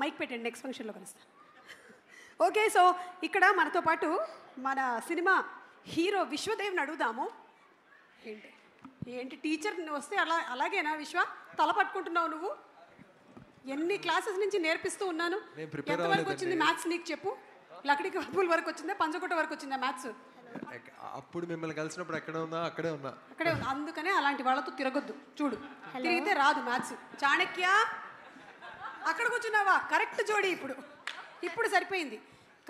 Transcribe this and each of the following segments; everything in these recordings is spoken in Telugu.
మైక్ పెట్టండి, నెక్స్ట్ ఫంక్షన్లో కలుస్తా. ఓకే, సో ఇక్కడ మనతో పాటు మన సినిమా హీరో విశ్వదేవ్ని అడుగుదాము. ఏంటి ఏంటి టీచర్ వస్తే అలాగేనా విశ్వ? తల పట్టుకుంటున్నావు నువ్వు? ఎన్ని క్లాసెస్ నుంచి నేర్పిస్తూ ఉన్నాను. ఎంతవరకు వచ్చింది మ్యాథ్స్ నీకు చెప్పు? లక్కడి కప్పుల వరకు వచ్చిందా, పంచకొట్ట వరకు వచ్చిందా మ్యాథ్స్? అప్పుడు మిమ్మల్ని కలిసినప్పుడు అక్కడే ఉన్నా. అక్కడే అందుకనే అలాంటి వాళ్ళతో తిరగొద్దు. చూడు, తిరిగితే రాదు మ్యాథ్స్. చాణక్య అక్కడ కూర్చున్నావా? కరెక్ట్ జోడి. ఇప్పుడు సరిపోయింది.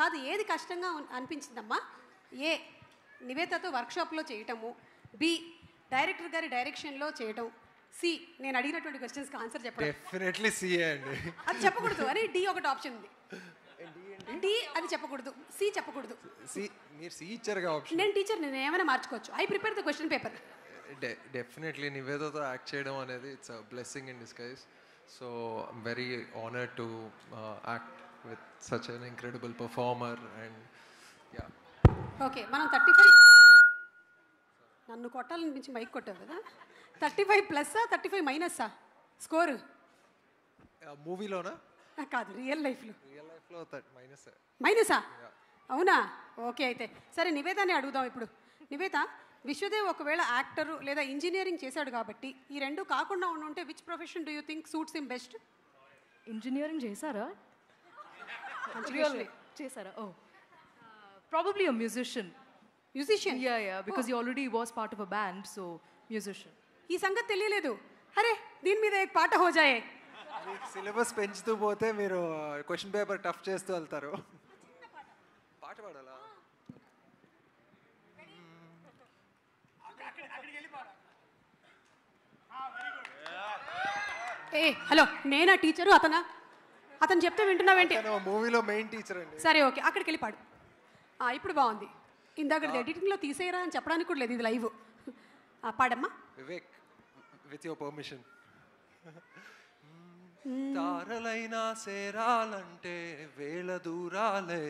కాదు, ఏది కష్టంగా అనిపించిందమ్మా? ఏ నివేతతో వర్క్షాప్లో చేయటము, బి డైరెక్టర్ గారి డైరెక్షన్లో చేయటం, సి నేను అడిగినటువంటి క్వశ్చన్స్కి ఆన్సర్ చెప్పడం. డెఫినెట్లీ సి అండి. అది చెప్పకూడదు అని డి ఒకటి ఆప్షన్ ఉంది. డి అది చెప్పకూడదు, సి చెప్పకూడదు. సి మీరు సి ఇచ్చారుగా ఆప్షన్. నేను టీచర్, నేను ఏమైనా మార్చుకోవచ్చు. I prepare the question paper. Definitely నివేదతో యాక్ట్ చేయడం అనేది it's a blessing in disguise. So I'm very honoured to act with such an incredible performer and yeah. Okay, మనం 35 నన్ను కొట్టాలనిపించి మైక్ కొట్టావు కదా. 35 ప్లస్సా 35 మైనస్సా స్కోర్? మూవీలోనా? కాదు, రియల్ లైఫ్లో. మైనసా? అవునా? ఓకే, అయితే సరే నివేదాన్ని అడుగుదాం ఇప్పుడు. నివేద, విశ్వదేవ్ ఒకవేళ యాక్టరు లేదా ఇంజనీరింగ్ చేశాడు కాబట్టి ఈ రెండు కాకుండా ఉంటే which profession do you think suits him best? Engineering చేశారా? చేశారా? Oh, probably a musician. Musician? Yeah, because he already was part of a band, so musician. ఈ సంగతి తెలియలేదు. అరే దీని మీద एक పాట हो जाए. సిలబస్ పెంచుతూ పోతే మీరు క్వశ్చన్ పేపర్ టఫ్ చేస్తూ వెళ్తారు. పాట పాడాలా? ఏ హలో, నేనా టీచరు? అతను చెప్తే వింటున్నావేంటి? మూవీలో మెయిన్ టీచర్ అండి. సరే ఓకే, అక్కడికి వెళ్ళి పాడు. ఇప్పుడు బాగుంది. ఇందాక ఎడిటింగ్లో తీసేయరా అని చెప్పడానికి కూడా లేదు, ఇది లైవ్. పాడమ్మా. Vivek, with your permission. తారలైనా సేరాలంటే వేల దూరాలే,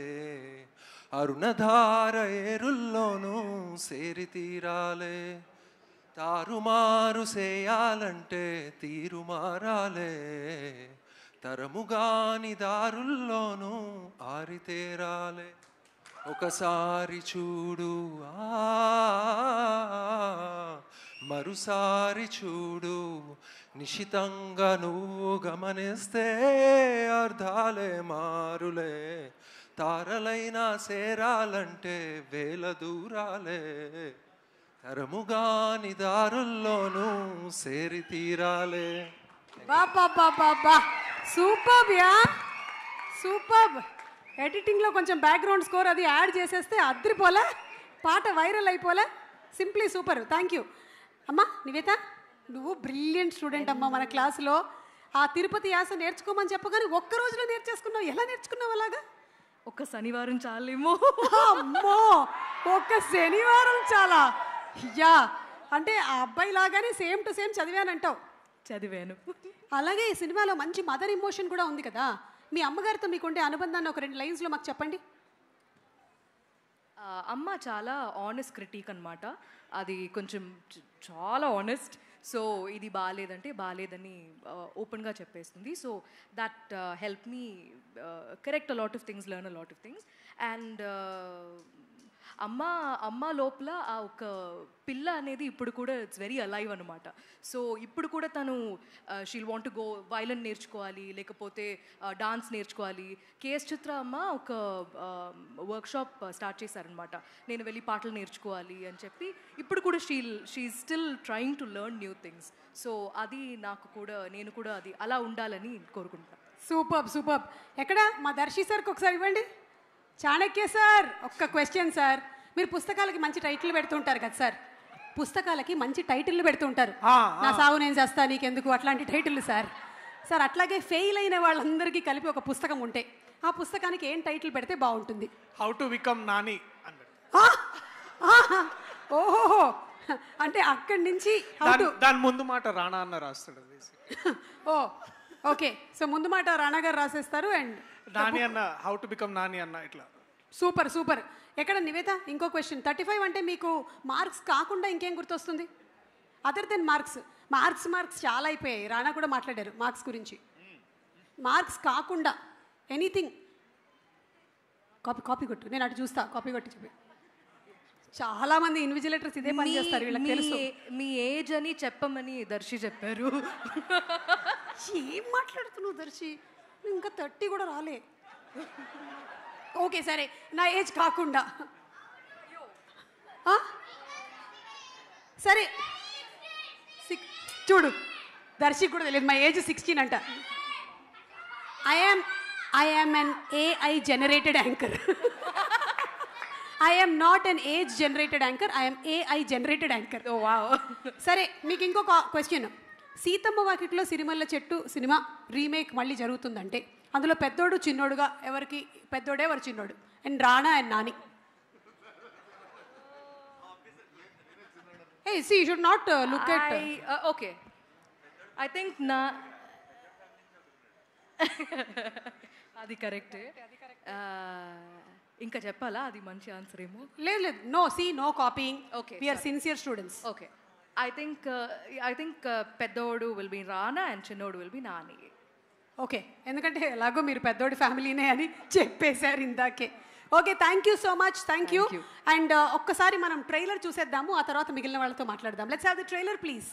అరుణధార ఏరుల్లోనూ సేరి తీరాలే, తారుమారు చేయాలంటే తీరు మారాలే, తరముగాని దారుల్లోనూ ఆరితేరాలే, ఒకసారి చూడు మరుసారి చూడు, నిశితంగా నువ్వు గమనిస్తే అర్థాలే మారులే, తారలైనా సేరాలంటే వేల దూరాలే, తరముగాని దారుల్లోనూ సేరి తీరాలే. బాబా సూపర్ యా, సూపర్. ఎడిటింగ్లో కొంచెం బ్యాక్గ్రౌండ్ స్కోర్ అది యాడ్ చేసేస్తే అద్రిపోలే, పాట వైరల్ అయిపోలే. Simply super, thank you. అమ్మా నివేత, నువ్వు బ్రిలియంట్ స్టూడెంట్ అమ్మా. మన క్లాసులో ఆ తిరుపతి యాస నేర్చుకోమని చెప్పగానే ఒక్క రోజులో నేర్చేసుకున్నావు. ఎలా నేర్చుకున్నావు అలాగా? ఒక్క శనివారం చాలేమో. అమ్మో, ఒక్క శనివారం చాలా? యా, అంటే ఆ అబ్బాయి లాగానే సేమ్ టు సేమ్ చదివానంటావు? చదివాను. అలాగే ఈ సినిమాలో మంచి మదర్ ఇమోషన్ కూడా ఉంది కదా. మీ అమ్మగారితో మీకుండే అనుబంధాన్ని ఒక 2 లైన్స్లో మాకు చెప్పండి. అమ్మ చాలా ఆనెస్ట్ క్రిటిక్ అనమాట. అది కొంచెం చాలా ఆనెస్ట్. సో ఇది బాగాలేదంటే బాగాలేదని ఓపెన్గా చెప్పేస్తుంది. So that help me correct a lot of things, learn a lot of things. And అమ్మ లోపల ఆ ఒక పిల్ల అనేది ఇప్పుడు కూడా ఇట్స్ వెరీ అలైవ్ అనమాట. సో ఇప్పుడు కూడా తను షీల్ వాంట్ టు గో వైలన్ నేర్చుకోవాలి, లేకపోతే డాన్స్ నేర్చుకోవాలి. కేఎస్ చిత్ర అమ్మ ఒక వర్క్షాప్ స్టార్ట్ చేశారనమాట, నేను వెళ్ళి పాటలు నేర్చుకోవాలి అని చెప్పి. ఇప్పుడు కూడా she still trying to learn new things. So అది నేను కూడా అది అలా ఉండాలని కోరుకుంటున్నాను. Super super. ఎక్కడ మా దర్శి సార్కి ఒకసారి ఇవ్వండి. చాణక్య సార్, ఒక్క క్వశ్చన్ సార్. మీరు పుస్తకాలకి మంచి టైటిల్ పెడుతుంటారు కదా సార్, పుస్తకాలకి మంచి టైటిల్ పెడుతుంటారు. నా సాగు నేను చేస్తా నీకెందుకు, అట్లాంటి టైటిల్ సార్. సార్ అట్లాగే ఫెయిల్ అయిన వాళ్ళందరికీ కలిపి ఒక పుస్తకం ఉంటే ఆ పుస్తకానికి ఏం టైటిల్ పెడితే బాగుంటుంది? How to become Nani. ఓహోహో, అంటే అక్కడి నుంచి దాని ముందు మాట రాణా అన్న రాస్తాడు. ఓ ఓకే, సో ముందు మాట రాణా గారు రాసేస్తారు అండ్ నాని అన్న హౌ టు బికమ్ నాని అన్న ఇట్లా. Super super. ఎక్కడ నివేత, ఇంకో క్వశ్చన్. 35 అంటే మీకు మార్క్స్ కాకుండా ఇంకేం గుర్తొస్తుంది అదర్ దెన్ మార్క్స్? మార్క్స్ చాలా అయిపోయాయి. రాణా కూడా మాట్లాడారు మార్క్స్ గురించి. మార్క్స్ కాకుండా ఎనీథింగ్. కాపీ కొట్టు, నేను అటు చూస్తా. కాపీ కొట్టి చెప్పి. చాలా మంది ఇన్విజిలేటర్స్ ఇదే పని చేస్తారు, వీళ్ళకి తెలుసు. మీ ఏజ్ అని చెప్పమని దర్శి చెప్పారు. ఏం మాట్లాడుతున్నావు దర్శి, ఇంకా 30 కూడా రాలే. ఓకే సరే, నా ఏజ్ కాకుండా సరే చూడు, దర్శికి కూడా తెలియదు మా ఏజ్ 16 అంట. I am an AI generated anchor. I am not an age generated anchor, I am AI generated anchor. Oh wow. సరే, మీకు ఇంకొక క్వశ్చన్. సీతమ్మ వాకిట్లో సిరిమల్ల చెట్టు సినిమా రీమేక్ మళ్ళీ జరుగుతుందంటే అందులో పెద్దోడు చిన్నోడుగా ఎవరికి పెద్దోడే ఎవరు చిన్నోడు? And Rana and Nani. Hey, see, you should not look at... Okay. I think అది కరెక్టే. ఇంకా చెప్పాలా? అది మంచి ఆన్సర్ ఏమో. లేదు, no copying. Okay, we are sincere students. Okay, I think పెద్దోడు విల్ బి రానా అండ్ చిన్నోడు విల్ బి నాని. ఓకే, ఎందుకంటే ఎలాగో మీరు పెద్దోడి ఫ్యామిలీనే అని చెప్పేశారు ఇందాకే. Okay, thank you so much. Thank you. And ఒక్కసారి మనం ట్రైలర్ చూసేద్దాము, ఆ తర్వాత మిగిలిన వాళ్ళతో మాట్లాడదాం. Let's have the trailer please.